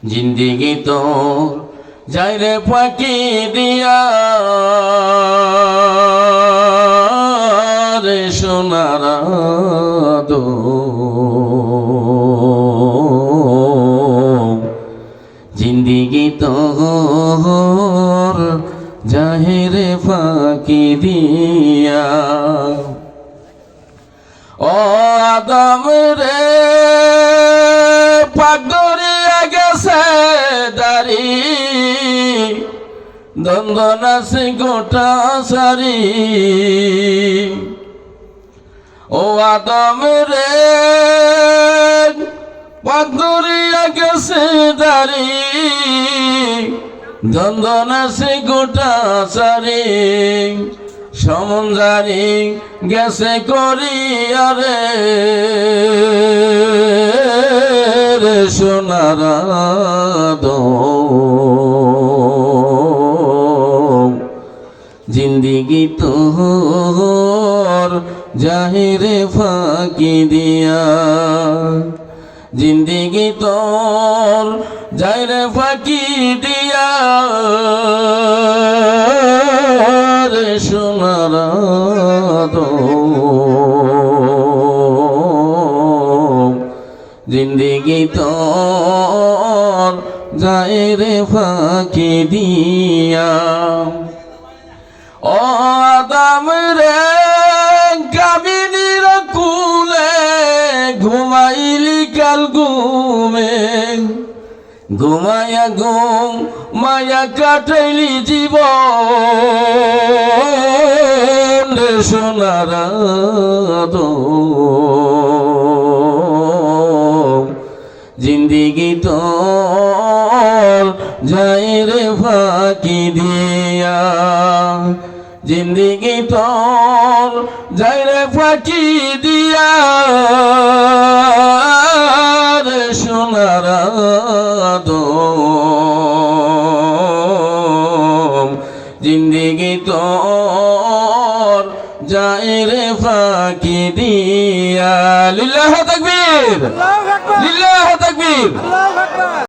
জিন্দিগি তো যাই রে ফাঁকি দিয়া রে সোনার দো জিন্দিগি তো যাই রে ফাঁকি দিয়া ও আদম রে পাগড়িয়া গেছে দাড়ি দ্বন্দ্ব নাচে গোটা সারি ও আদম রে পাগড়িয়া গেছে দাড়ি দ্বন্দ্ব নাচে গোটা সারি সমঞ্জারি গেছে করিয়া রে সোনার দো জিন্দিগি তোর জাহিরে ফাঁকি দিয়া জিন্দিগি তোর জাহিরে ফাঁকি দিয়া রে সোনার দো জিন্দিগি তোর জাহিরে ফাঁকি দিয়া ও আদম রে কামিনীর কুলে ঘুমাইলি কাল ঘুমে ঘুমায়া ঘুম মায়া কাটাইলি জীবন রে সোনার দো জিন্দিগি তোর যাই রে ফাঁকি দিয়া জিন্দিগি তোর যাই রে ফাঁকি দিয়া রে সোনার দো জিন্দিগি তোর যাই রে ফাঁকি দিয়া লিল্লাহ তাকবীর লিল্লাহ তাকবীর।